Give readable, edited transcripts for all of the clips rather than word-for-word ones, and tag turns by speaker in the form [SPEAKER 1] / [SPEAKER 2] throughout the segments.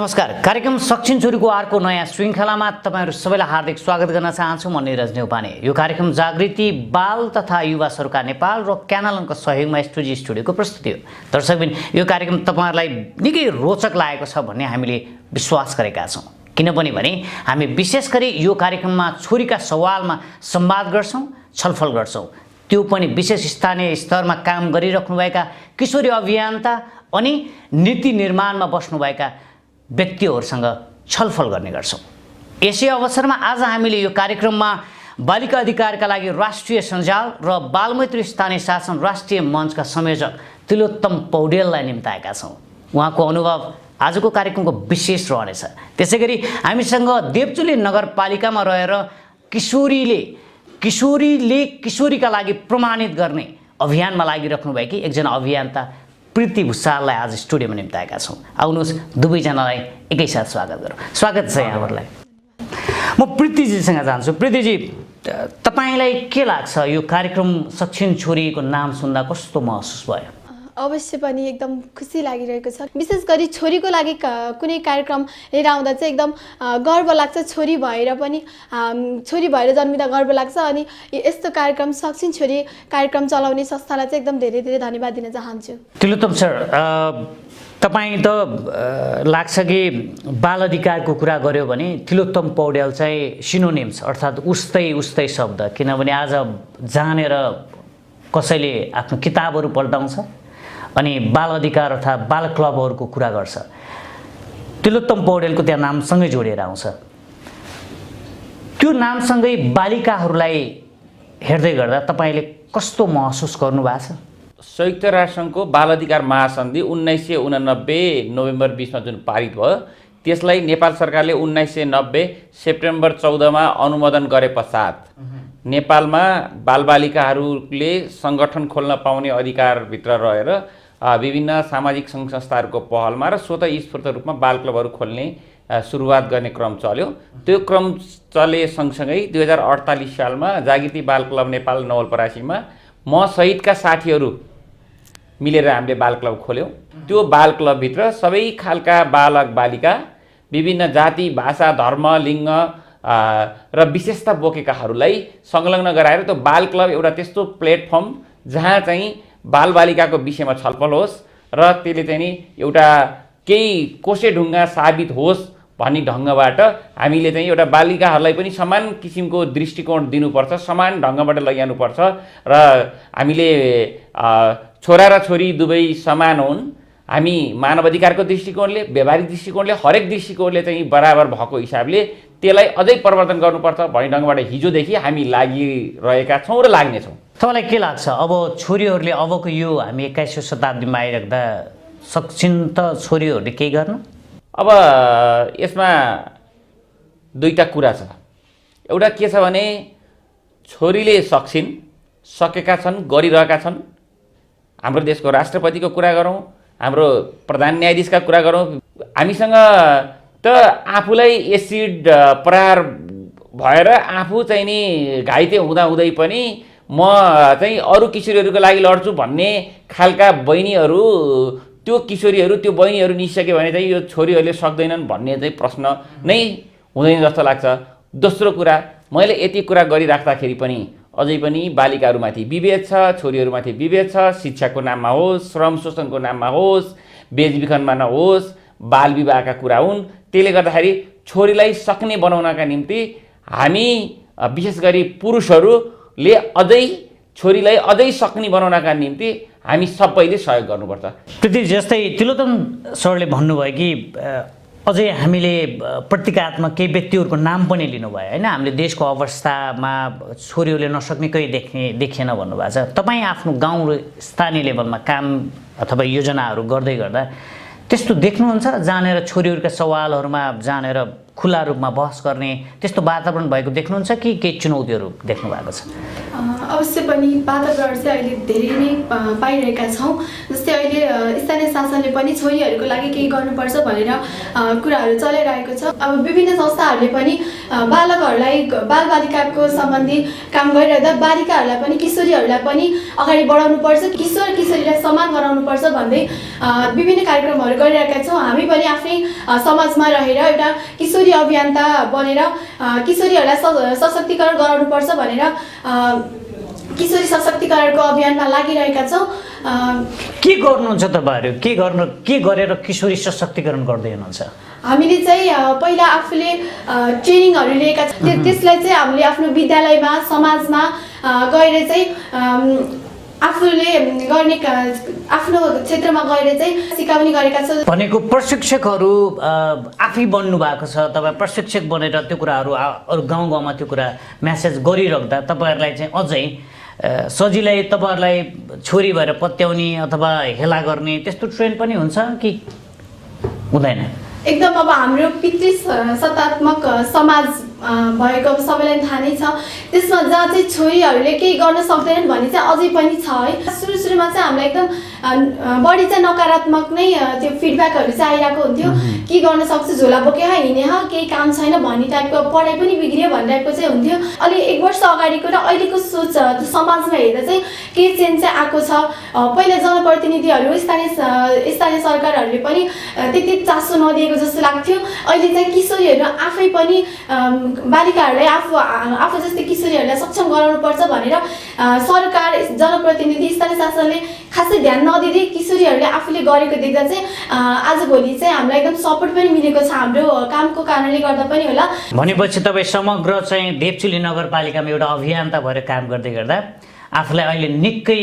[SPEAKER 1] नमस्कार। कार्यक्रम सक्षम छोरीको अर्को नयाँ श्रृङ्खलामा तपाईहरु सबैलाई हार्दिक स्वागत गर्न चाहन्छु। म निरज नेउपाने। यो कार्यक्रम जागृति बाल तथा युवा सरकार नेपाल र क्यानालनको सहयोगमा स्टुडियोको प्रस्तुति हो। दर्शकबिन, यो कार्यक्रम तपाईहरुलाई निकै रोचक लागेको छ भन्ने हामीले विश्वास गरेका छौं। किनभने हामी विशेष गरी यो कार्यक्रममा छोरीका सवालमा संवाद गर्छौं, छलफल गर्छौं। त्यो पनि विशेष स्थानीय स्तरमा काम गरिराख्नुभएका किशोरी अभियन्ता अनि नीति निर्माणमा बस्नुभएका व्यक्तिहरूसँग छलफल गर्ने गर्छौं। यसै अवसरमा आज हामीले यो कार्यक्रममा बालिका अधिकारका लागि राष्ट्रिय सञ्जाल र बालमैत्री स्थानीय शासन राष्ट्रिय मञ्चका संयोजक तिलोत्तम पौडेललाई निम्ताएका छौं। उहाँको अनुभव आजको कार्यक्रमको विशेष रहनेछ। त्यसैगरी हामीसँग देवचुली नगरपालिकामा रहेर किशोरीका लागि प्रमाणित गर्ने अभियानमा लागिराख्नु भएकी एकजना अभियन्ता प्रीति भुसाललाई आज स्टुडियोमा निम्ताएका छौं। आउनुहोस् दुवैजनालाई एकैसाथ स्वागत गरौँ। स्वागत छ यहाँहरुलाई। म प्रीतिजीसँग जान्छु। प्रीतिजी, तपाईलाई के लाग्छ यो कार्यक्रम सक्षम छोरीको नाम सुन्दा कस्तो महसुस भयो?
[SPEAKER 2] अवश्य पनि एकदम खुसी लागिरहेको छ। विशेष गरी छोरीको लागि कुनै कार्यक्रम लिएर आउँदा चाहिँ एकदम गर्व लाग्छ। छोरी भएर जन्मिँदा गर्व लाग्छ। अनि यस्तो कार्यक्रम सक्षम छोरी कार्यक्रम चलाउने संस्थालाई चाहिँ एकदम धेरै धेरै धन्यवाद दिन चाहन्छु।
[SPEAKER 1] तिलोत्तम सर, तपाईँ त लाग्छ कि बाल अधिकारको कुरा गर्यो भने तिलोत्तम पौडेल चाहिँ सिनोनिम्स अर्थात् उस्तै शब्द। किनभने आज जानेर कसैले आफ्नो किताबहरू पल्टाउँछ अनि बाल अधिकार अर्थात् बाल क्लबहरूको कुरा गर्छ, तिलोत्तम पौडेलको त्यहाँ नामसँगै जोडेर आउँछ। त्यो नामसँगै बालिकाहरूलाई हेर्दै गर्दा तपाईले कस्तो महसुस गर्नुभएको छ?
[SPEAKER 3] संयुक्त राष्ट्रसङ्घको बाल अधिकार महासन्धि 1989 नोभेम्बर 20मा जुन पारित भयो, त्यसलाई नेपाल सरकारले 1990 सेप्टेम्बर 14 मा अनुमोदन गरे पश्चात नेपालमा बालबालिकाहरूले सङ्गठन खोल्न पाउने अधिकारभित्र रहेर विभिन्न सामाजिक सङ्घ संस्थाहरूको पहलमा र स्वतः स्फूर्त रूपमा बाल क्लबहरू खोल्ने सुरुवात गर्ने क्रम चल्यो। त्यो क्रम चले सँगसँगै 2048 सालमा जागृति बाल क्लब नेपाल नवलपरासीमा म सहितका साथीहरू मिलेर हामीले बाल क्लब खोल्यौँ। त्यो बाल क्लबभित्र सबै खालका बालक बालिका, विभिन्न जाति, भाषा, धर्म, लिङ्ग र विशेषता बोकेकाहरूलाई संलग्न गराएर त्यो बाल क्लब एउटा त्यस्तो प्लेटफर्म जहाँ चाहिँ बालबालिकाको विषयमा छलफल होस् र त्यसले चाहिँ नि एउटा केही कोसेढुङ्गा साबित होस् भन्ने ढङ्गबाट हामीले चाहिँ एउटा बालिकाहरूलाई पनि समान किसिमको दृष्टिकोण दिनुपर्छ, समान ढङ्गबाट लैजानुपर्छ र हामीले छोरा र छोरी दुवै समान हुन्। हामी मानव अधिकारको दृष्टिकोणले, व्यावहारिक दृष्टिकोणले, हरेक दृष्टिकोणले चाहिँ बराबर भएको हिसाबले त्यसलाई अझै परिवर्तन गर्नुपर्छ भन्ने ढङ्गबाट हिजोदेखि हामी लागिरहेका छौँ र लाग्नेछौँ।
[SPEAKER 1] तपाईँलाई के लाग्छ अब छोरीहरूले अबको यो हामी 21औं शताब्दीमा आइराख्दा सक्छिन् त छोरीहरूले केही गर्न?
[SPEAKER 3] अब यसमा दुईटा कुरा छ। एउटा के छ भने छोरीले सकेका छन्, गरिरहेका छन्। हाम्रो देशको राष्ट्रपतिको कुरा गरौँ, हाम्रो प्रधान न्यायाधीशका कुरा गरौँ, हामीसँग त आफूलाई एसिड प्रहार भएर आफू चाहिँ नि घाइते हुँदै पनि म चाहिँ अरू किशोरीहरूको लागि लड्छु भन्ने खालका बहिनीहरू, त्यो किशोरीहरू, त्यो बहिनीहरू निस्क्यो भने चाहिँ यो छोरीहरूले सक्दैनन् भन्ने चाहिँ प्रश्न नै हुँदैन जस्तो लाग्छ। दोस्रो कुरा, मैले यति कुरा गरिराख्दाखेरि पनि अझै पनि बालिकाहरूमाथि विभेद छ, छोरीहरूमाथि विभेद छ। शिक्षाको नाममा होस्, श्रम शोषणको नाममा होस्, बेचबिखनमा नहोस्, बाल विवाहका कुरा हुन्। त्यसले गर्दाखेरि छोरीलाई सक्ने बनाउनका निम्ति हामी विशेष गरी पुरुषहरूले छोरीलाई अझै सक्ने बनाउनका निम्ति हामी सबैले सहयोग गर्नुपर्छ।
[SPEAKER 1] त्यति जस्तै तिलोत्तम सरले भन्नुभयो कि अझै हामीले प्रतीकात्मक केही व्यक्तिहरूको नाम पनि लिनुभयो होइन? हामीले देशको अवस्थामा छोरीहरूले नसक्ने केही देखिएन भन्नुभएको छ। तपाईँ आफ्नो गाउँ र स्थानीय लेभलमा काम अथवा योजनाहरू गर्दै गर्दा त्यस्तो देख्नुहुन्छ? जानेर छोरीहरूका सवालहरूमा जानेर खुला रूपमा बहस गर्ने त्यस्तो वातावरण भएको देख्नुहुन्छ कि केही चुनौतीहरू देख्नु भएको छ?
[SPEAKER 2] अवश्य पनि वातावरण चाहिँ अहिले धेरै नै पाइरहेका छौँ। जस्तै अहिले स्थानीय शासनले पनि छोरीहरूको लागि केही गर्नुपर्छ भनेर कुराहरू चलिरहेको छ। अब विभिन्न संस्थाहरूले पनि बालकहरूलाई बालबालिकाको सम्बन्धी काम गरिरहँदा बालिकाहरूलाई पनि किशोरीहरूलाई पनि अगाडि बढाउनुपर्छ, किशोर किशोरीलाई सम्मान गराउनुपर्छ भन्दै विभिन्न कार्यक्रमहरू गरिरहेका छौँ। हामी पनि आफ्नै समाजमा रहेर एउटा किशोरी अभियन्ता बनेर किशोरीहरूलाई सशक्तिकरण गराउनुपर्छ भनेर किशोरी सशक्तिकरणको अभियानमा लागिरहेका छौँ।
[SPEAKER 1] के गर्नुहुन्छ तपाईँहरू? के गरेर किशोरी सशक्तिकरण गर्दै हुनुहुन्छ?
[SPEAKER 2] हामीले चाहिँ पहिला आफूले ट्रेनिङहरू लिएका छौँ। त्यसलाई चाहिँ हामीले आफ्नो विद्यालयमा समाजमा गएर चाहिँ आफूले गर्ने आफ्नो क्षेत्रमा गएर चाहिँ सिकाउने गरेका छौँ।
[SPEAKER 1] भनेको प्रशिक्षकहरू आफै बन्नु भएको छ, तपाईँ प्रशिक्षक बनेर त्यो कुराहरू अरू गाउँ गाउँमा त्यो कुरा म्यासेज गरिराख्दा तपाईँहरूलाई चाहिँ अझै सजिलै तपाईँहरूलाई छोरी भएर पत्याउने अथवा हेला गर्ने त्यस्तो ट्रेन्ड पनि हुन्छ कि हुँदैन?
[SPEAKER 2] एकदम अब हाम्रो पितृ सत्तात्मक समाज भएको सबैलाई थाहा नै छ। त्यसमा जहाँ चाहिँ छोरीहरूले केही गर्न सक्दैनन् भन्ने चाहिँ अझै पनि छ है। सुरुमा चाहिँ हामीलाई एकदम बढी चाहिँ नकारात्मक नै त्यो फिडब्याकहरू चाहिँ आइरहेको हुन्थ्यो। के गर्न सक्छु, झोला बोकेर हिँडे केही काम छैन भन्ने टाइपको, पढाइ पनि बिग्रियो भन्ने टाइपको चाहिँ हुन्थ्यो। अलि 1 वर्ष अगाडिको र अहिलेको सोच समाजमा हेर्दा चाहिँ केही चेन्ज चाहिँ आएको छ। पहिला जनप्रतिनिधिहरू स्थानीय सरकारहरूले पनि त्यति चासो नदिएको जस्तो लाग्थ्यो। अहिले चाहिँ किशोरीहरू आफै पनि बालिकाहरूलाई आफू जस्तै किशोरीहरूलाई सक्षम गराउनुपर्छ भनेर सरकार, जनप्रतिनिधि, स्थानीय शासनले खासै ध्यान नदिँदै किशोरीहरूले आफूले गरेको देख्दा चाहिँ आजभोलि चाहिँ हामीलाई एकदम सपोर्ट पनि मिलेको छ हाम्रो कामको कारणले गर्दा पनि होला।
[SPEAKER 1] भनेपछि तपाईँ समग्र चाहिँ देवचुली नगरपालिकामा एउटा अभियन्ता भएर काम गर्दै गर्दा आफूलाई अहिले निकै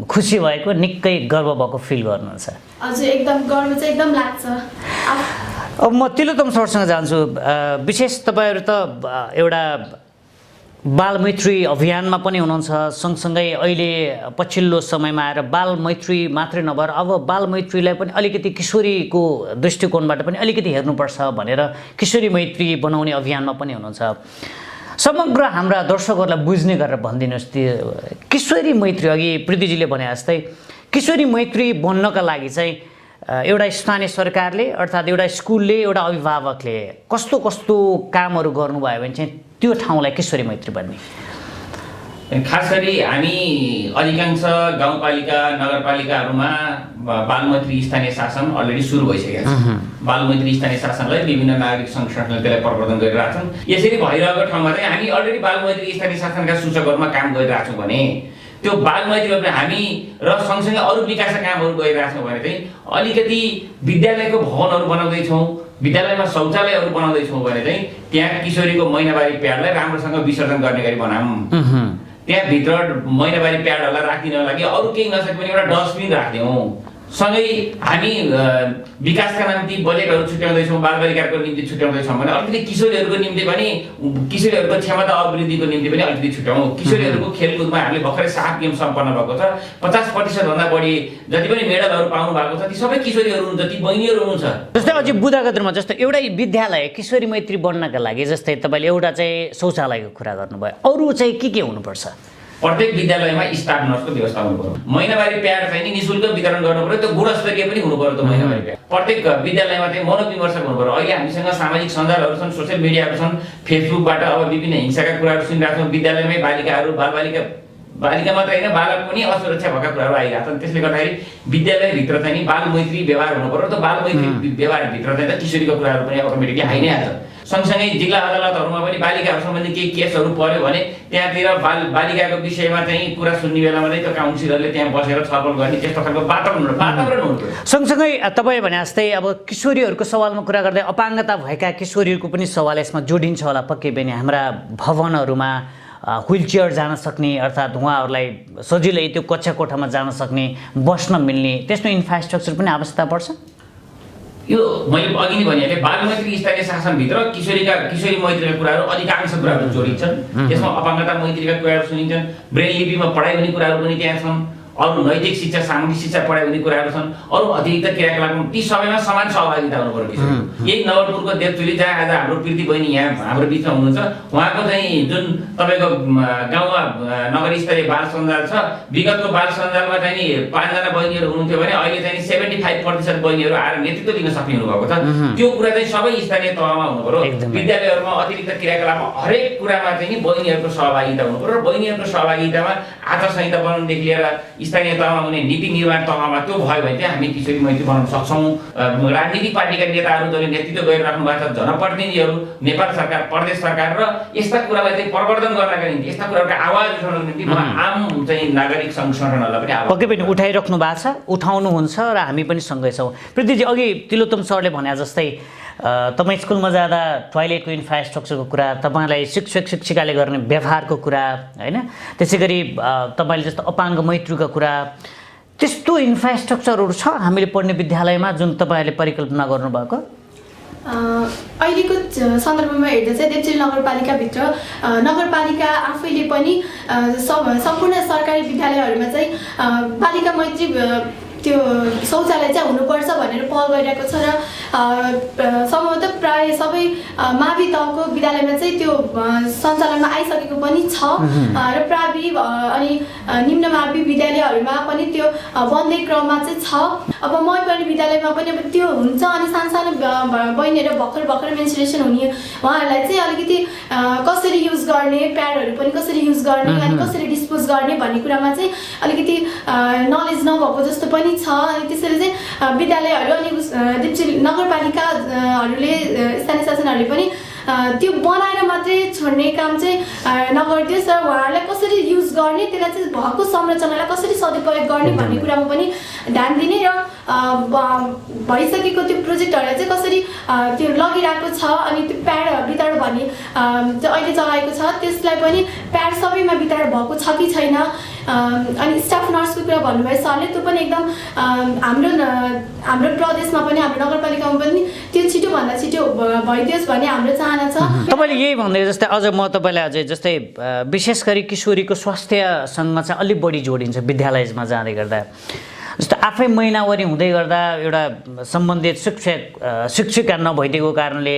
[SPEAKER 1] खुसी भएको, निकै गर्व भएको फिल गर्नुहुन्छ?
[SPEAKER 2] हजुर, एकदम गर्व चाहिँ एकदम लाग्छ।
[SPEAKER 1] अब म तिलोत्तम सरसँग जान्छु। विशेष तपाईँहरू त एउटा बालमैत्री अभियानमा पनि हुनुहुन्छ, सँगसँगै अहिले पछिल्लो समयमा आएर बालमैत्री मात्रै नभएर अब बालमैत्रीलाई पनि अलिकति किशोरीको दृष्टिकोणबाट पनि अलिकति हेर्नुपर्छ भनेर किशोरी मैत्री बनाउने अभियानमा पनि हुनुहुन्छ। समग्र हाम्रा दर्शकहरूलाई बुझ्ने गरेर भनिदिनुहोस्, त्यो किशोरी मैत्री अघि प्रीतिजीले भने जस्तै किशोरी मैत्री बन्नका लागि चाहिँ एउटा स्थानीय सरकारले अर्थात् एउटा स्कुलले, एउटा अभिभावकले कस्तो कस्तो कामहरू गर्नुभयो भने चाहिँ त्यो ठाउँलाई किशोरी मैत्री बन्ने?
[SPEAKER 3] खास गरी हामी अधिकांश गाउँपालिका नगरपालिकाहरूमा बालमैत्री स्थानीय शासन अलरेडी सुरु भइसकेको छ। बालमैत्री स्थानीय शासनलाई विभिन्न नागरिक संगठनले त्यसलाई प्रवर्तन गरिरहेका छन्। यसरी भइरहेको ठाउँमा चाहिँ हामी अलरेडी बालमैत्री स्थानीय शासनका सूचकहरूमा काम गरिरहेका छौँ भने त्यो बालमैत्रीमा हामी र सँगसँगै अरू विकासका कामहरू गरिरहेका छौँ भने चाहिँ अलिकति विद्यालयको भवनहरू बनाउँदैछौँ, विद्यालयमा शौचालयहरू बनाउँदैछौँ भने चाहिँ त्यहाँ किशोरीको महिनावारी प्याडलाई राम्रोसँग विसर्जन गर्ने गरी बनाऊँ। त्यहाँभित्र महिनावारी प्याडहरूलाई राखिदिनको लागि अरू केही नसके पनि एउटा डस्टबिन राखिदिउँ। सँगै हामी विकासका निम्ति बजेटहरू छुट्याउँदैछौँ, बालबालिकाको निम्ति छुट्याउँदैछौँ भने अलिकति किशोरीहरूको निम्ति पनि, किशोरीहरूको क्षमता अभिवृद्धिको निम्ति पनि अलिकति छुट्याउँ। किशोरीहरूको खेलकुदमा हामीले भर्खरै 7 गेम सम्पन्न भएको छ। 50% भन्दा बढी जति पनि मेडलहरू पाउनु भएको छ ती सबै किशोरीहरू हुनुहुन्छ, ती बहिनीहरू हुनुहुन्छ।
[SPEAKER 1] जस्तै अझै बुदागतमा जस्तो एउटै विद्यालय किशोरी मैत्री बन्नका लागि जस्तै तपाईँले एउटा चाहिँ शौचालयको कुरा गर्नुभयो, अरू चाहिँ के हुनुपर्छ?
[SPEAKER 3] प्रत्येक विद्यालयमा स्टाफ नर्सको व्यवस्था हुनु पर्यो। महिनावारी प्याड चाहिँ नि निःशुल्क वितरण गर्नु पर्यो, त्यो गुणस्तरीय पनि हुनु पर्यो। त्यो महिनावारी प्याड प्रत्येक विद्यालयमा चाहिँ मनोविमर्शक हुनु पर्यो। अहिले हामीसँग सामाजिक सञ्जालहरू छन्, सोसियल मिडियाहरू छन्, फेसबुकबाट अब विभिन्न हिंसाका कुराहरू सुनिरहेको छौँ। विद्यालयमै बालिकाहरू बालिका मात्रै होइन बालक पनि असुरक्षा भएका कुराहरू आइरहेको छन्। त्यसले गर्दाखेरि विद्यालयभित्र चाहिँ नि बालमैत्री व्यवहार हुनु पर्यो। त्यो बालमैत्री व्यवहारभित्र चाहिँ त किशोरीको कुराहरू पनि अटोमेटिकली आइ नै हाल्छ। सँगसँगै जिल्ला अदालतहरूमा पनि बालिकाहरू सम्बन्धी केही केसहरू पर्यो भने त्यहाँतिर बालिकाको विषयमा चाहिँ कुरा सुन्ने बेलामा चाहिँ त्यो काउन्सिलरले त्यहाँ बसेर छलफल गर्ने त्यस्तो खालको वातावरण हुनु पर्यो।
[SPEAKER 1] सँगसँगै तपाईँ भने जस्तै अब किशोरीहरूको सवालमा कुरा गर्दै अपाङ्गता भएका किशोरीहरूको पनि सवाल यसमा जोडिन्छ होला पक्कै पनि। हाम्रा भवनहरूमा व्हील चेयर जान सक्ने अर्थात् उहाँहरूलाई सजिलै त्यो कक्षा कोठामा जान सक्ने, बस्न मिल्ने त्यस्तो इन्फ्रास्ट्रक्चर पनि आवश्यकता पर्छ।
[SPEAKER 3] यो मैले अघि नै भनिहालेँ, बालमैत्री स्थानीय शासनभित्र किशोरी मैत्रीका कुराहरू अधिकांश कुराहरू जोडिन्छन्। त्यसमा अपाङ्गता मैत्रीका कुराहरू सुनिन्छन्, ब्रेल लिपिमा पढाइ हुने कुराहरू पनि त्यहाँ छन्। अरू नैतिक शिक्षा सामाजिक शिक्षा पढाइ हुने कुराहरू छन्, अरू अतिरिक्त क्रियाकलापमा ती सबैमा समान सहभागिता हुनुपर्छ किशोर। यही नवलपुरको देवचुली जहाँ आज हाम्रो प्रीति बहिनी यहाँ हाम्रो बिचमा हुनुहुन्छ, उहाँको चाहिँ जुन तपाईँको गाउँमा नगर स्तरीय बाल सञ्जाल छ, विगतको बाल सञ्जालमा चाहिँ नि 5 जना बहिनीहरू हुनुहुन्थ्यो भने अहिले चाहिँ 75% बहिनीहरू आएर नेतृत्व दिन सक्ने हुनुभएको छ। त्यो कुरा चाहिँ सबै स्थानीय तहमा हुनु पर्यो। विद्यालयहरूमा अतिरिक्त क्रियाकलापमा हरेक कुरामा चाहिँ नि बहिनीहरूको सहभागिता हुनु पर्यो र बहिनीहरूको सहभागितामा आचार संहिता बनाउनुदेखि लिएर स्थानीय तहमा हुने नीति निर्माण तहमा त्यो भयो भने चाहिँ हामी किशोरी मैत्री बनाउन सक्छौँ। राजनीतिक पार्टीका नेताहरू जसले नेतृत्व गरिराख्नु भएको छ, जनप्रतिनिधिहरू, नेपाल सरकार, प्रदेश सरकार र यस्ता कुरालाई चाहिँ प्रवर्धन गर्नका निम्ति, यस्ता कुराहरूको आवाज उठाउनको निम्ति म आम चाहिँ नागरिक सङ्घ संगठनहरूलाई पनि आवाज
[SPEAKER 1] पक्कै पनि उठाइराख्नु भएको छ, उठाउनुहुन्छ र हामी पनि सँगै छौँ। प्रीतिजी, अघि तिलोत्तम सरले भने जस्तै तपाईँ स्कुलमा जाँदा टोयलेटको इन्फ्रास्ट्रक्चरको कुरा, तपाईँलाई शिक्षक शिक्षिकाले गर्ने व्यवहारको कुरा, होइन, त्यसै गरी तपाईँले जस्तो अपाङ्ग मैत्रीको कुरा, त्यस्तो इन्फ्रास्ट्रक्चरहरू छ हामीले पढ्ने विद्यालयमा जुन तपाईँहरूले परिकल्पना गर्नुभएको?
[SPEAKER 2] अहिलेको सन्दर्भमा हेर्दा चाहिँ देवचुली नगरपालिकाभित्र नगरपालिका आफैले पनि सम्पूर्ण सरकारी विद्यालयहरूमा चाहिँ बालिका मैत्री त्यो शौचालय चाहिँ हुनुपर्छ भनेर पहल गरिरहेको छ र सम्भवतः प्राय सबै मावि तहको विद्यालयमा चाहिँ त्यो सञ्चालनमा आइसकेको पनि छ र प्रावि अनि निम्न मावि विद्यालयहरूमा पनि त्यो बन्ने क्रममा चाहिँ छ। अब म पढ्ने विद्यालयमा पनि अब त्यो हुन्छ अनि सानो बहिनीहरू भर्खर मेन्सुरेसन हुने उहाँहरूलाई चाहिँ अलिकति कसरी युज गर्ने, प्याडहरू पनि कसरी युज गर्ने अनि कसरी डिस्पोज गर्ने भन्ने कुरामा चाहिँ अलिकति नलेज नभएको जस्तो पनि छ। अनि त्यसैले चाहिँ विद्यालयहरू अनि देवचुली नगरपालिकाहरूले स्थानीय शासनहरूले पनि त्यो बनाएर मात्रै छोड्ने काम चाहिँ नगरिदियोस् र उहाँहरूलाई कसरी युज गर्ने, त्यसलाई चाहिँ भएको संरचनालाई कसरी सदुपयोग गर्ने भन्ने कुरामा पनि ध्यान दिने र भइसकेको त्यो प्रोजेक्टहरूलाई चाहिँ कसरी त्यो लगिरहेको छ अनि त्यो प्याड वितरण भन्ने अहिले चलाएको छ त्यसलाई पनि प्याड सबैमा वितरण भएको छ कि छैन। अनि स्टाफ नर्सको कुरा भन्नुभयो सरले, त्यो पनि एकदम हाम्रो प्रदेशमा पनि हाम्रो नगरपालिकामा पनि त्यो छिटोभन्दा छिटो भइदियोस् भन्ने हाम्रो चाहना छ।
[SPEAKER 1] तपाईँले यही भन्दै जस्तै अझ म तपाईँलाई अझै जस्तै विशेष गरी किशोरीको स्वास्थ्यसँग चाहिँ अलिक बढी जोडिन्छ विद्यालयमा जाँदै गर्दा। जस्तो आफै महिनावारी हुँदै गर्दा एउटा सम्बन्धित शिक्षिका नभइदिएको कारणले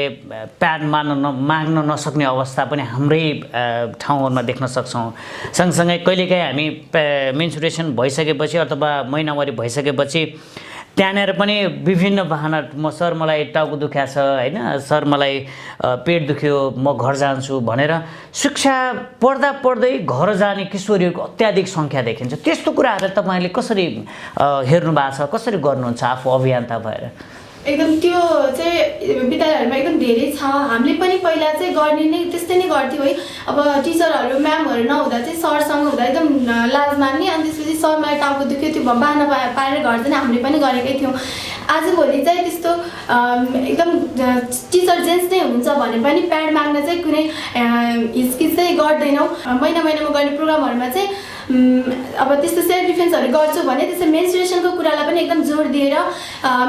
[SPEAKER 1] प्याड माग्न नसक्ने अवस्था पनि हाम्रै ठाउँहरूमा देख्न सक्छौँ। सँगसँगै कहिलेकाहीँ हामी मेन्सुरेसन भइसकेपछि अथवा महिनावारी भइसकेपछि त्यहाँनिर पनि विभिन्न बहाना, सर मलाई टाउको दुख्या छ, होइन, सर मलाई पेट दुख्यो, म घर जान्छु भनेर शिक्षा पढ्दै घर जाने किशोरीहरूको अत्याधिक सङ्ख्या देखिन्छ। त्यस्तो कुराहरूलाई तपाईँले कसरी हेर्नु भएको छ, कसरी गर्नुहुन्छ आफू अभियन्ता भएर?
[SPEAKER 2] एकदम त्यो चाहिँ विद्यालयहरूमा एकदम धेरै छ। हामीले पनि पहिला चाहिँ गर्ने नै त्यस्तै नै गर्थ्यौँ है। अब टिचरहरू म्यामहरू नहुँदा चाहिँ सरसँग हुँदा एकदम लाज मान्ने अनि त्यसपछि सर मलाई टाउको दुख्यो त्यो बाहना पारेर घर चाहिँ हामीले पनि गरेकै थियौँ। आजभोलि चाहिँ त्यस्तो एकदम टिचर जेन्ट्स नै हुनुहुन्छ भने पनि प्याड माग्न चाहिँ कुनै हिचकिच चाहिँ गर्दैनौँ। महिनामा गर्ने प्रोग्रामहरूमा चाहिँ अब त्यस्तो सेल्फ डिफेन्सहरू गर्छु भने त्यस्तो मेन्सुरेसनको कुरालाई पनि एकदम जोड दिएर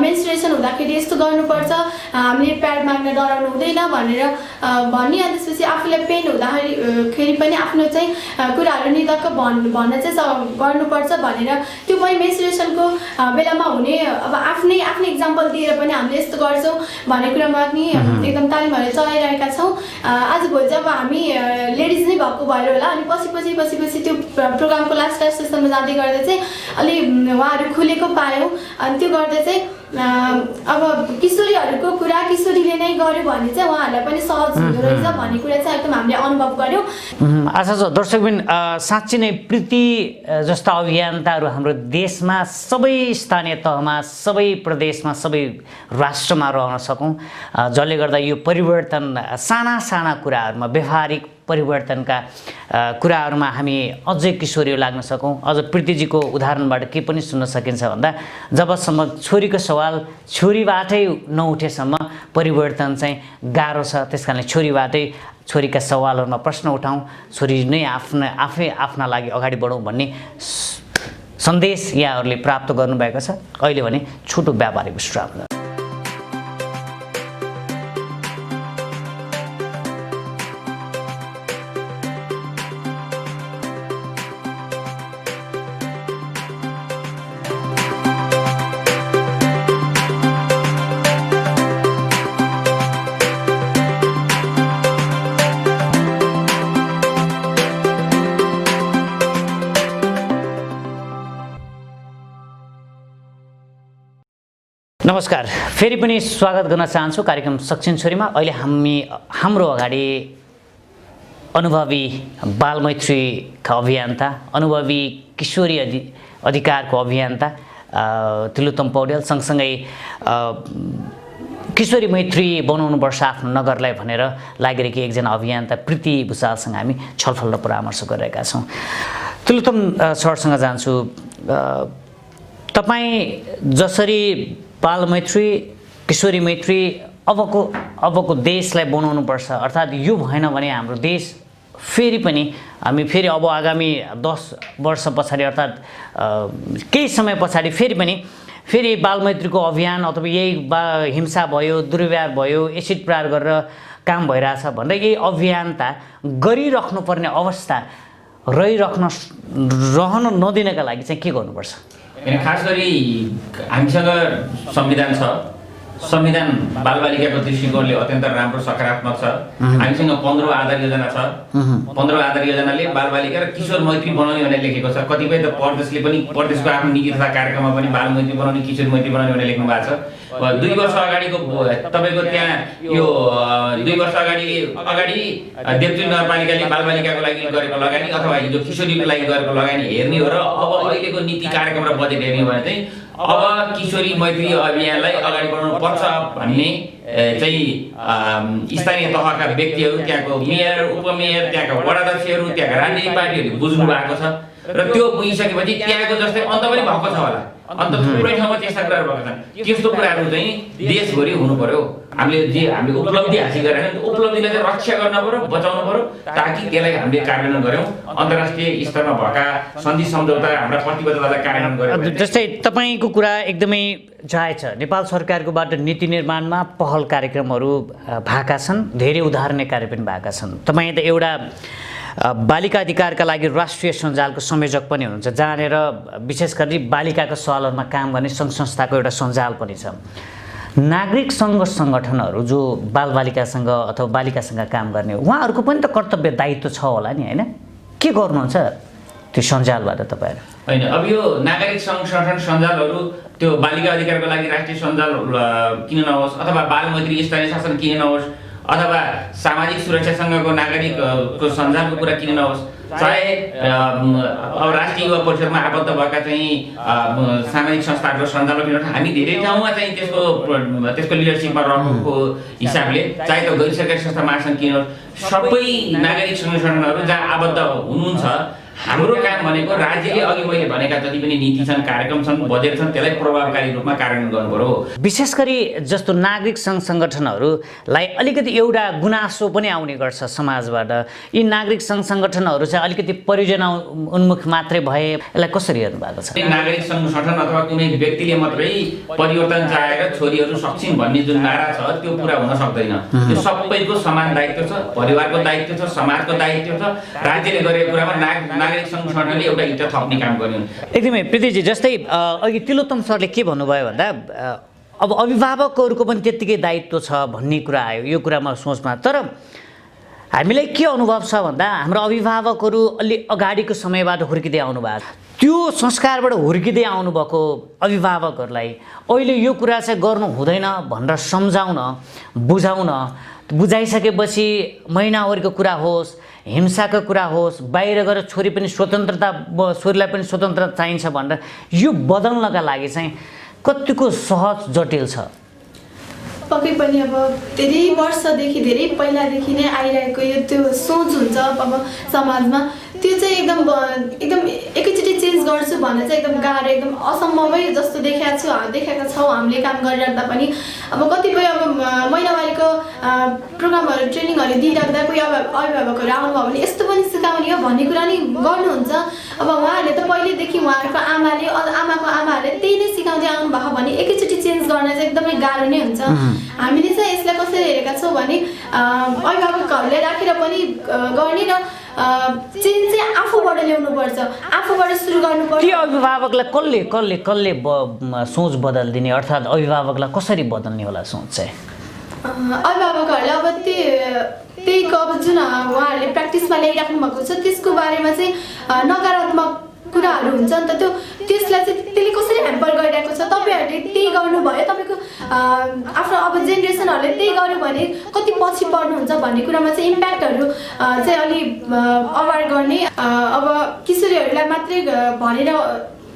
[SPEAKER 2] मेन्सुरेसन हुँदाखेरि यस्तो गर्नुपर्छ, हामीले प्याड माग्न डराउनु हुँदैन भनेर भन्ने। अनि त्यसपछि आफूलाई पेन हुँदाखेरि पनि आफ्नो चाहिँ कुराहरू निर्धक्क भन्न चाहिँ गर्नुपर्छ भनेर त्यो पनि मेन्सुरेसनको बेलामा हुने अब आफ्नै इक्जाम्पल दिएर पनि हामीले यस्तो गर्छौँ भन्ने कुरामा पनि एकदम तालिमहरू चलाइरहेका छौँ। आजभोलि चाहिँ अब हामी लेडिज नै भएको भएर होला अनि पछि त्यो प्रोग्रामको लास्ट सेसनमा जाँदै गर्दा चाहिँ अलि उहाँहरू खुलेको पायौँ। अनि त्यो गर्दा चाहिँ अब किशोरीहरूको कुरा किशोरीले नै गर्यो भने चाहिँ उहाँहरूलाई पनि सहज हुँदो रहेछ भन्ने कुरा चाहिँ एकदम हामीले अनुभव गऱ्यौँ।
[SPEAKER 1] आशा छ दर्शकबिन साँच्चै नै प्रीति जस्ता अभियन्ताहरू हाम्रो देशमा सबै स्थानीय तहमा, सबै प्रदेशमा, सबै राष्ट्रमा रहन सकौँ, जसले गर्दा यो परिवर्तन साना कुराहरूमा, व्यवहारिक परिवर्तनका कुराहरूमा हामी अझै किशोरीहरू लाग्न सकौँ। अझ प्रीतिजीको उदाहरणबाट के पनि सुन्न सकिन्छ भन्दा जबसम्म छोरीको सवाल छोरीबाटै नउठेसम्म परिवर्तन चाहिँ गाह्रो छ। त्यस कारणले छोरीका सवालहरूमा प्रश्न उठाउँ, छोरी नै आफै आफ्ना लागि अगाडि बढौँ भन्ने सन्देश यहाँहरूले प्राप्त गर्नुभएको छ। अहिले भने छोटो व्यापारिक विश्राम। नमस्कार, फेरि पनि स्वागत गर्न चाहन्छु कार्यक्रम सक्षम छोरीमा। अहिले हाम्रो अगाडि अनुभवी बालमैत्रीका अभियन्ता, अनुभवी किशोरी अधिकारको अभियन्ता तिलोत्तम पौडेल, सँगसँगै किशोरी मैत्री बनाउनुपर्छ आफ्नो नगरलाई भनेर लागिरहेकी एकजना अभियन्ता प्रीति भुषालसँग हामी छलफल र परामर्श गरिरहेका छौँ। तिलोत्तम सरसँग जान्छु। तपाईँ जसरी बालमैत्री, किशोरी मैत्री अबको देशलाई बनाउनुपर्छ, अर्थात् यो भएन भने हाम्रो देश हामी फेरि अब आगामी 10 वर्ष पछाडि अर्थात् केही समय पछाडि फेरि बालमैत्रीको अभियान अथवा यही हिंसा भयो, दुर्व्यवहार भयो, एसिड प्रहार गरेर काम भइरहेछ भनेर यही अभियानता गरिराख्नुपर्ने अवस्था रहन नदिनका लागि चाहिँ के गर्नुपर्छ?
[SPEAKER 3] खास गरी हामीसँग संविधान छ। संविधान बालबालिकाको दृष्टिकोणले अत्यन्त राम्रो सकारात्मक छ। हामीसँग 15 आधार योजना छ। 15 आधार योजनाले बालबालिका र किशोर मैत्री बनाउने भनेर लेखेको छ। कतिपय त प्रदेशको आफ्नो नीति तथा कार्यक्रममा पनि बाल मैत्री बनाउने, किशोर मैत्री बनाउने भनेर लेख्नु भएको छ। 2 वर्ष अगाडिको तपाईको त्यहाँ यो 2 वर्ष अगाडि देवचुङ नगरपालिकाले बालबालिकाको लागि गरेको लगानी अथवा हिजो किशोरीको लागि गरेको लगानी हेर्ने हो र अब अहिलेको नीति कार्यक्रम र बजेट हेर्ने हो भने चाहिँ अब किशोरी मैत्री अभियानलाई अगाडि बढाउनु पर्छ भन्ने चाहिँ स्थानीय तहका व्यक्तिहरू, त्यहाँको मेयर, उपमेयर, त्यहाँका वडाध्यक्षहरू, त्यहाँका राजनीतिक पार्टीहरूले बुझ्नु भएको छ र त्यो बुझिसकेपछि त्यहाँको जस्तै अन्त पनि भएको छ होला। अन्त थुप्रै ठाउँमा त्यस्ता कुराहरू भएको छन्। त्यस्तो कुराहरू चाहिँ देशभरि हुनु पर्यो। हामीले उपलब्धि हासिल गरेर उपलब्धिलाई चाहिँ रक्षा गर्न पर्यो, बचाउनु पर्यो, ताकि त्यसलाई हामीले कार्यान्वयन गऱ्यौँ। अन्तर्राष्ट्रिय स्तरमा भएका सन्धि सम्झौता हाम्रा प्रतिबद्धतालाई कार्यान्वयन गऱ्यौँ।
[SPEAKER 1] जस्तै तपाईँको कुरा एकदमै जायज छ। नेपाल सरकारकोबाट नीति निर्माणमा पहल कार्यक्रमहरू भएका छन्, धेरै उदाहरणीय कार्य पनि भएका छन्। तपाईँ त एउटा बालिका अधिकारका लागि राष्ट्रिय सञ्जालको संयोजक पनि हुनुहुन्छ, जहाँनिर विशेष गरी बालिकाका सवालहरूमा काम गर्ने सङ्घ संस्थाको एउटा सञ्जाल पनि छ। नागरिक सङ्घ सङ्गठनहरू जो बालबालिकासँग अथवा बालिकासँग काम गर्ने, उहाँहरूको पनि त कर्तव्य दायित्व छ होला नि, होइन? के गर्नुहुन्छ त्यो सञ्जालबाट तपाईँहरू?
[SPEAKER 3] होइन, अब यो नागरिक सङ्घ संगठन सञ्जालहरू त्यो बालिका अधिकारको लागि राष्ट्रिय सञ्जाल किन नहोस्, अथवा बालमैत्री स्थानीय शासन किन नहोस्, अथवा सामाजिक सुरक्षा सङ्घको नागरिकको सञ्जालको कुरा किन नहोस्, चाहे अब राष्ट्रिय युवा परिषदमा आबद्ध भएका चाहिँ सामाजिक संस्थाहरूको सञ्जाल किन, हामी धेरै ठाउँमा चाहिँ त्यसको लिडरसिपमा रहेको हिसाबले चाहे त गैर सरकारी संस्था महासङ्घ किन, सबै नागरिक सङ्गठनहरू जहाँ आबद्ध हुनुहुन्छ, हाम्रो काम भनेको राज्यले अघि मैले भनेका जति पनि नीति छन्, कार्यक्रम छन्, बजेट छन्, त्यसलाई प्रभावकारी रूपमा कार्यान्वयन गर्नु पर्यो।
[SPEAKER 1] विशेष गरी जस्तो नागरिक सङ्घ सङ्गठनहरूलाई अलिकति एउटा गुनासो पनि आउने गर्छ समाजबाट, यी नागरिक सङ्घ सङ्गठनहरू चाहिँ अलिकति परियोजना उन्मुख मात्रै भए, यसलाई कसरी हेर्नु भएको छ?
[SPEAKER 3] नागरिक सङ्घ संगठन अथवा कुनै व्यक्तिले मात्रै परिवर्तन चाहेर छोरीहरू सक्षम भन्ने जुन नारा छ त्यो पुरा हुन सक्दैन। यो सबैको समान दायित्व छ, परिवारको दायित्व छ, समाजको दायित्व छ। राज्यले गरेको कुरामा नागरिक सङ्घ संगठनले एउटा इँटा थप्ने काम गर्नु।
[SPEAKER 1] एकदमै प्रीतिजी, जस्तै अघि तिलोत्तम सरले के भन्नुभयो भन्दा अब अभिभावकहरूको पनि त्यत्तिकै दायित्व छ भन्ने कुरा आयो यो कुरामा सोचमा। तर हामीलाई के अनुभव छ भन्दा हाम्रो अभिभावकहरू अलि अगाडिको समयबाट हुर्किँदै आउनुभएको, त्यो संस्कारबाट हुर्किँदै आउनुभएको अभिभावकहरूलाई अहिले यो कुरा चाहिँ गर्नु हुँदैन भनेर सम्झाउन, बुझाइसकेपछि महिनावरीको कुरा होस्, हिंसाको कुरा होस्, बाहिर गएर छोरीलाई पनि स्वतन्त्रता चाहिन्छ भनेर यो बदल्नका लागि चाहिँ कतिको सहज जटिल छ?
[SPEAKER 2] पक्कै पनि अब धेरै वर्षदेखि, धेरै पहिलादेखि नै आइरहेको यो त्यो सोच हुन्छ अब समाजमा, त्यो चाहिँ एकदम एकैचोटि चेन्ज गर्छु भन्ने चाहिँ एकदम गाह्रो, एकदम असम्भवै जस्तो देखेका छौँ हामीले काम गरिराख्दा पनि। अब कतिपय अब महिनावारीको प्रोग्रामहरू, ट्रेनिङहरू दिइराख्दा कोही अभिभावकहरू आउनुभयो भने यस्तो पनि सिकाउने हो भन्ने कुरा नि गर्नुहुन्छ। अब उहाँहरूले त पहिलेदेखि उहाँहरूको आमाको आमाहरूले त्यही नै सिकाउँदै आउनुभएको भने एकैचोटि चेन्ज गर्न चाहिँ एकदमै गाह्रो नै हुन्छ। हामीले चाहिँ यसलाई कसरी हेरेका छौँ भने अभिभावकहरूले राखेर पनि गर्ने र चेन्ज चाहिँ आफूबाट ल्याउनुपर्छ, आफूबाट सुरु गर्नुपर्छ।
[SPEAKER 1] के अभिभावकलाई कसले सोच बदलिदिने, अर्थात् अभिभावकलाई कसरी बदल्ने होला सोच चाहिँ?
[SPEAKER 2] अभिभावकहरूले अब त्यही अब जुन उहाँहरूले प्र्याक्टिसमा ल्याइराख्नु भएको छ त्यसको बारेमा चाहिँ नकारात्मक कुराहरू हुन्छ नि त त्यसलाई चाहिँ त्यसले कसरी ह्याम्पर गरिरहेको छ। तपाईँहरूले त्यही गर्नुभयो, तपाईँको आफ्नो अब जेनेरेसनहरूले त्यही गर्यो भने कति पछि पर्नुहुन्छ भन्ने कुरामा चाहिँ इम्प्याक्टहरू चाहिँ अलि अवेर गर्ने, अब किशोरीहरूलाई मात्रै भनेर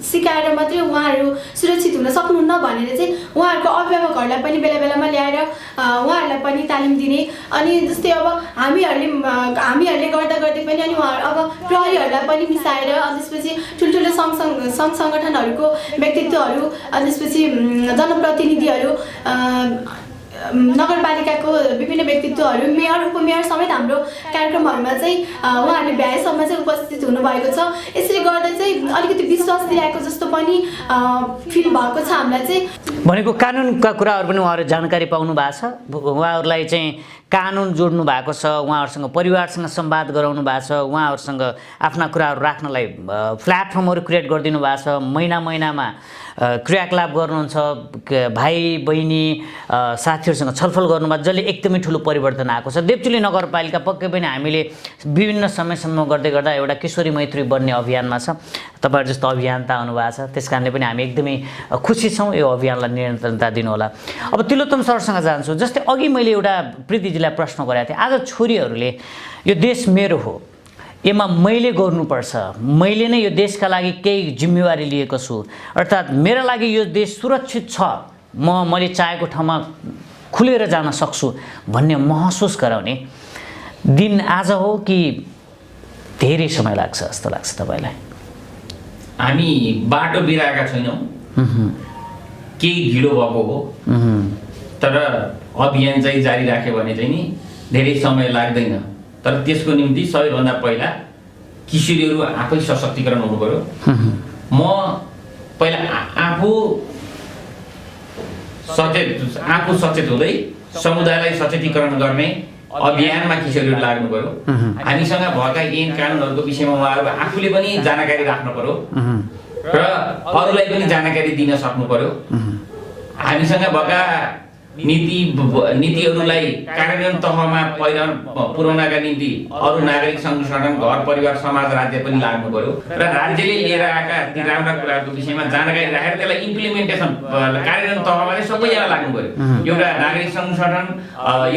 [SPEAKER 2] सिकाएर मात्रै उहाँहरू सुरक्षित हुन सक्नुहुन्न भनेर चाहिँ उहाँहरूको अभिभावकहरूलाई पनि बेला बेलामा ल्याएर उहाँहरूलाई पनि तालिम दिने। अनि जस्तै अब हामीहरूले गर्दा गर्दै पनि अनि उहाँहरू अब प्रहरीहरूलाई पनि मिसाएर अनि त्यसपछि ठुल्ठुलो सङ्घ सङ्गठनहरूको व्यक्तित्वहरू अनि त्यसपछि जनप्रतिनिधिहरू नगरपालिकाको विभिन्न व्यक्तित्वहरू मेयर उपमेयर समेत हाम्रो कार्यक्रमहरूमा चाहिँ उहाँहरूले भ्याएसम्म चाहिँ उपस्थित हुनुभएको छ। यसरी गर्दा चाहिँ अलिकति विश्वास दिइरहेको जस्तो पनि फिल भएको छ हामीलाई चाहिँ।
[SPEAKER 1] भनेको कानुनका कुराहरू पनि उहाँहरू जानकारी पाउनु भएको छ, उहाँहरूलाई चाहिँ कानुन जोड्नु भएको छ, उहाँहरूसँग परिवारसँग संवाद गराउनु भएको छ, उहाँहरूसँग आफ्ना कुराहरू राख्नलाई प्लेटफर्महरू क्रिएट गरिदिनु भएको छ, महिनामा क्रियाकलाप गर्नुहुन्छ, भाइ बहिनी साथीहरूसँग छलफल गर्नुभएको, जसले एकदमै ठुलो परिवर्तन आएको छ। देवचुली नगरपालिका पक्कै पनि हामीले विभिन्न समयसम्म गर्दै गर्दा एउटा किशोरी मैत्री बन्ने अभियानमा छ। तपाईँहरू जस्तो अभियन्ता आउनुभएको छ, त्यस कारणले पनि हामी एकदमै खुसी छौँ यो अभियानलाई निरन्तरता दिनुहोला। अब तिलोत्तम सरसँग जान्छु। जस्तै अघि मैले एउटा प्रीतिजीलाई प्रश्न गरेको थिएँ, आज छोरीहरूले यो देश मेरो हो, यसमा मैले गर्नुपर्छ, मैले नै यो देशका लागि केही जिम्मेवारी लिएको छु, अर्थात् मेरा लागि यो देश सुरक्षित छ, मैले चाहेको ठाउँमा खुलेर जान सक्छु भन्ने महसुस गराउने दिन आज हो कि धेरै समय लाग्छ जस्तो लाग्छ तपाईँलाई?
[SPEAKER 3] हामी बाटो बिराएका छैनौँ, केही ढिलो भएको हो, तर अभियान चाहिँ जारी राख्यो भने चाहिँ नि धेरै समय लाग्दैन। तर त्यसको निम्ति सबैभन्दा पहिला किशोरीहरू आफै सशक्तिकरण हुनु पर्यो। म पहिला आफू सचेत हुँदै समुदायलाई सचेतीकरण गर्ने अभियानमा किशोरीहरू लाग्नु पर्यो। हामीसँग भएका ऐन कानुनहरूको विषयमा उहाँहरू आफूले पनि जानकारी राख्नु पर्यो र अरूलाई पनि जानकारी दिन सक्नु पर्यो। हामीसँग भएका नीतिहरूलाई कार्यान्वयन तहमा पुर्याउनका निम्ति अरू नागरिक संगठन, घर परिवार, समाज, राज्य पनि लाग्नु पर्यो र राज्यले लिएर आएका ती राम्रा कुराहरूको विषयमा जानकारी राखेर त्यसलाई इम्प्लिमेन्टेसन कार्यान्वयन तहमा चाहिँ सबैजना लाग्नु पर्यो। एउटा नागरिक संगठन,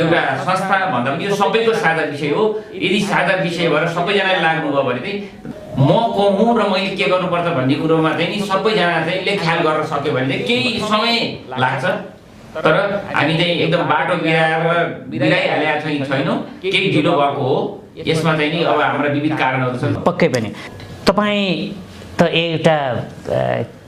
[SPEAKER 3] एउटा संस्था भन्दा पनि यो सबैको साझा विषय हो। यदि साझा विषय भएर सबैजनाले लाग्नुभयो भने चाहिँ म को हुँ र मैले के गर्नुपर्छ भन्ने कुरोमा चाहिँ नि सबैजना चाहिँ ख्याल गर्न सक्यो भने चाहिँ केही समय लाग्छ। तर हामी चाहिँ एकदम बाटो बिराइहालेका छैनौँ, केही ढिलो भएको हो। यसमा चाहिँ नि अब हाम्रा विविध कारणहरू छन्।
[SPEAKER 1] पक्कै पनि तपाईँ त एउटा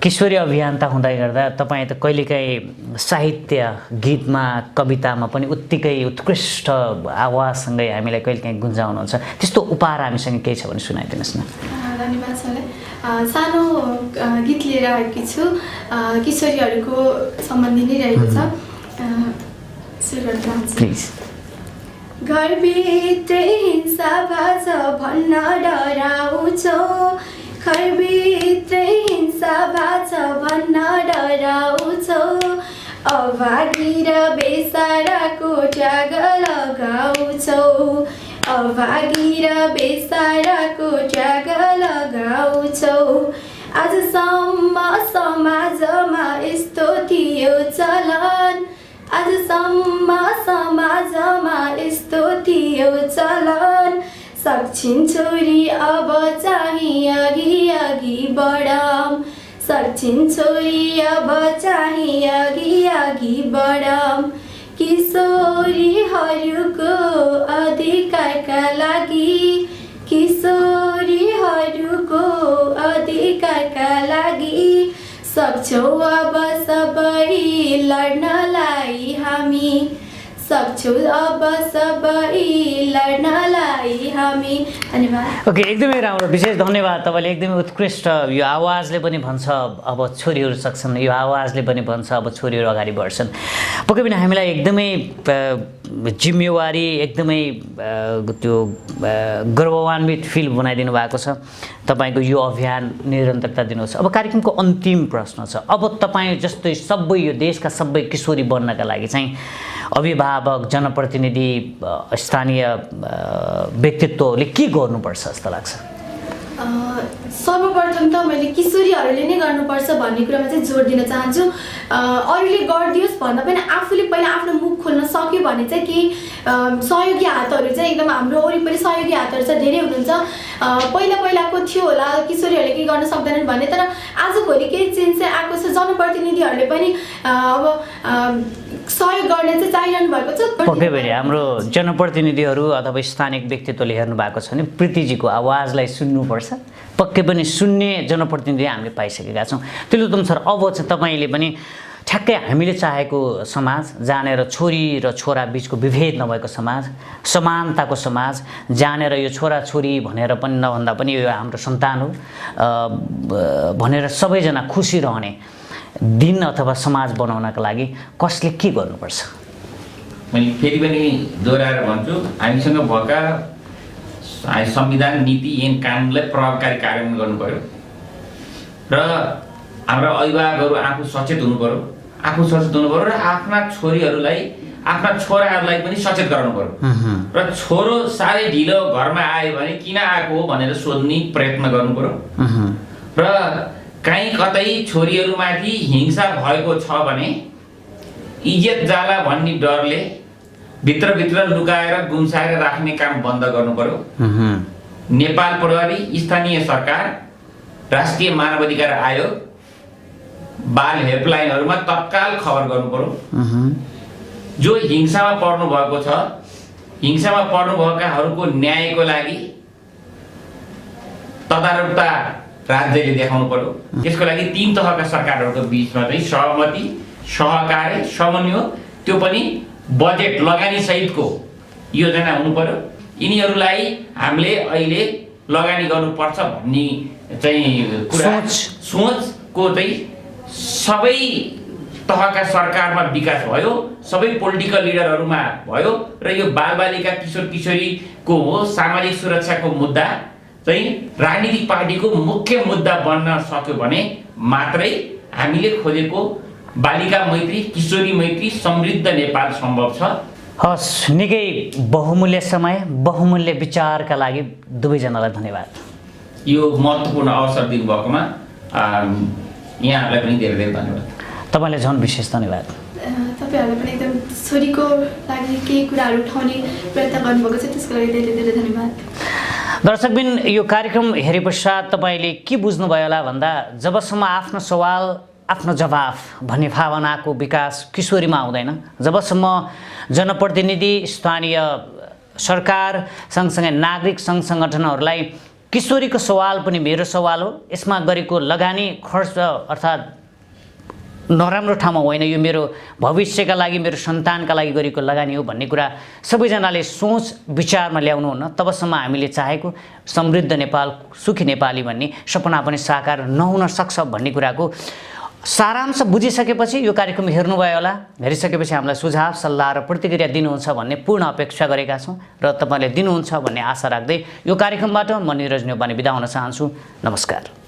[SPEAKER 1] किशोरी अभियन्ता हुँदै गर्दा तपाईँ त कहिलेकाहीँ साहित्य, गीतमा, कवितामा पनि उत्तिकै उत्कृष्ट आवाजसँगै हामीलाई कहिलेकाहीँ गुन्जाउनुहुन्छ। त्यस्तो उपहार हामीसँग केही छ भने सुनाइदिनुहोस् न।
[SPEAKER 2] धन्यवाद सरलाई। सानो गीत लिएर आएकी छु, किशोरीहरूको सम्बन्धी नै रहेको छ।
[SPEAKER 1] प्लिज।
[SPEAKER 2] घरभित्रै हिंसा भाछ भन्न डराउँछौ, घरभित्रै हिंसा भाछ भन्न डराउँछौ, अभागी र बेसाराको ट्याग लगाउँछौ, अभागी र बेसाराको ट्याग लगाउँछौ। आजसम्म समाजमा यस्तो थियो चलन, आजसम्म समाजमा यस्तो थियो चलन, सक्छिन् छोरी अब चाहिँ अघि अघि बढौँ, सक्छिन् छोरी अब चाहिँ अघि अघि बढौँ। किशोरीहरूको अधिकारका लागि, किशोरीहरूको अधिकारका लागि सक्छौ अब सबै लड्नलाई हामी, सक्छौ अब सबै लड्नलाई हामी। धन्यवाद।
[SPEAKER 1] ओके, एकदमै राम्रो, विशेष धन्यवाद तपाईँले। एकदमै उत्कृष्ट। यो आवाजले पनि भन्छ अब छोरीहरू सक्छन्, यो आवाजले पनि भन्छ अब छोरीहरू अगाडि बढ्छन्। पक्कै पनि हामीलाई एकदमै जिम्मेवारी, एकदमै त्यो गर्वान्वित फिल बनाइदिनु भएको छ। तपाईँको यो अभियान निरन्तरता दिनुहोस्। अब कार्यक्रमको अन्तिम प्रश्न छ, अब तपाईँ जस्तै सबै यो देशका सबै किशोरी बन्नका लागि चाहिँ अभिभावक, जनप्रतिनिधि, स्थानीय व्यक्तित्वहरूले के गर्नुपर्छ जस्तो लाग्छ?
[SPEAKER 2] सर्वप्रथम त मैले किशोरीहरूले नै गर्नुपर्छ भन्ने कुरामा चाहिँ जोड दिन चाहन्छु। अरूले गरिदियोस् भन्दा पनि आफूले पहिला आफ्नो मुख खोल्न सक्यो भने चाहिँ केही सहयोगी हातहरू चाहिँ एकदम हाम्रो वरिपरि सहयोगी हातहरू चाहिँ धेरै हुनुहुन्छ। पहिलाको थियो होला किशोरीहरूले केही गर्न सक्दैनन् भन्ने, तर आजभोलि केही चेन्ज चाहिँ आएको छ। जनप्रतिनिधिहरूले पनि अब सहयोग गर्ने चाहिँ चाहिरहनु भएको छ।
[SPEAKER 1] पक्कै पनि हाम्रो जनप्रतिनिधिहरू अथवा स्थानिक व्यक्तित्वले हेर्नु भएको छ भने प्रीतिजीको आवाजलाई सुन्नुपर्छ। पक्कै पनि सुन्ने जनप्रतिनिधि हामीले पाइसकेका छौँ। तिलोत्तम सर, अब चाहिँ तपाईँले पनि ठ्याक्कै हामीले चाहेको समाज, जानेर छोरी र छोरा बिचको विभेद नभएको समाज, समानताको समाज, जानेर यो छोराछोरी भनेर पनि नभन्दा पनि यो हाम्रो सन्तान हो भनेर सबैजना खुसी रहने दिन अथवा समाज बनाउनका लागि कसले के गर्नुपर्छ?
[SPEAKER 3] मैले फेरि पनि दोहोऱ्याएर भन्छु, हामीसँग भएका संविधान, नीति एवं कानुनलाई प्रभावकारी कार्यान्वयन गर्नु पर्यो र हाम्रा अभिभावकहरू आफू सचेत हुनु पर्यो र आफ्ना छोरीहरूलाई, आफ्ना छोराहरूलाई पनि सचेत गराउनु पर्यो र छोरो साह्रै ढिलो घरमा आयो भने किन आएको हो भनेर सोध्ने प्रयत्न गर्नु पर्यो र काहीँ कतै छोरीहरूमाथि हिंसा भएको छ भने इज्जत जाला भन्ने डरले भित्रभित्र लुकाएर गुम्साएर राख्ने काम बन्द गर्नु पर्यो। नेपाल प्रहरी, स्थानीय सरकार, राष्ट्रिय मानवाधिकार आयोग, बाल हेल्पलाइनहरूमा तत्काल खबर गर्नु पर्यो। जो हिंसामा पर्नु भएको छ, हिंसामा पर्नुभएकाहरूको न्यायको लागि तदारुकता राज्यले देखाउनु पर्यो। त्यसको लागि 3 तहका सरकारहरूको बिचमा चाहिँ सहमति, सहकार्य, समन्वय, त्यो पनि बजेट लगानी सहितको योजना हुनु पर्यो। यिनीहरूलाई हामीले अहिले लगानी गर्नुपर्छ भन्ने चाहिँ कुरा सोचको चाहिँ सबै तहका सरकारमा विकास भयो, सबै पोलिटिकल लिडरहरूमा भयो र यो बालबालिका किशोर किशोरीको सामाजिक सुरक्षाको मुद्दा चाहिँ राजनीतिक पार्टीको मुख्य मुद्दा बन्न सक्यो भने मात्रै हामीले खोजेको बालिका मैत्री, किशोरी मैत्री, समृद्ध नेपाल सम्भव छ।
[SPEAKER 1] हस्, निकै बहुमूल्य समय, बहुमूल्य विचारका लागि दुवैजनालाई धन्यवाद।
[SPEAKER 3] यो महत्त्वपूर्ण अवसर दिनुभएकोमा यहाँहरूलाई पनि धेरै धेरै धन्यवाद।
[SPEAKER 1] तपाईँलाई झन् विशेष धन्यवाद।
[SPEAKER 2] तपाईँहरूलाई पनि एकदम छोरीको लागि केही कुराहरू उठाउने प्रयत्न गर्नुभएको छ, त्यसको लागि धेरै धेरै धन्यवाद।
[SPEAKER 1] दर्शकबिन, यो कार्यक्रम हेरे पश्चात तपाईँले के बुझ्नुभयो होला भन्दा जबसम्म आफ्नो सवाल, आफ्नो जवाफ भन्ने भावनाको विकास किशोरीमा आउँदैन, जबसम्म जनप्रतिनिधि, स्थानीय सरकार सँगसँगै नागरिक सङ्घ सङ्गठनहरूलाई किशोरीको सवाल पनि मेरो सवाल हो, यसमा गरेको लगानी खर्च अर्थात् नराम्रो ठाउँमा होइन, यो मेरो भविष्यका लागि, मेरो सन्तानका लागि गरेको लगानी हो भन्ने कुरा सबैजनाले सोच विचारमा ल्याउनुहुन्न, तबसम्म हामीले चाहेको समृद्ध नेपाल, सुखी नेपाली भन्ने सपना पनि साकार नहुन सक्छ भन्ने कुराको सारांश बुझिसकेपछि यो कार्यक्रम हेर्नुभयो होला। हेरिसकेपछि हामीलाई सुझाव, सल्लाह र प्रतिक्रिया दिनुहुन्छ भन्ने पूर्ण अपेक्षा गरेका छौँ र तपाईँले दिनुहुन्छ भन्ने आशा राख्दै यो कार्यक्रमबाट म नीरज न्यौपाने बिदा हुन चाहन्छु। नमस्कार।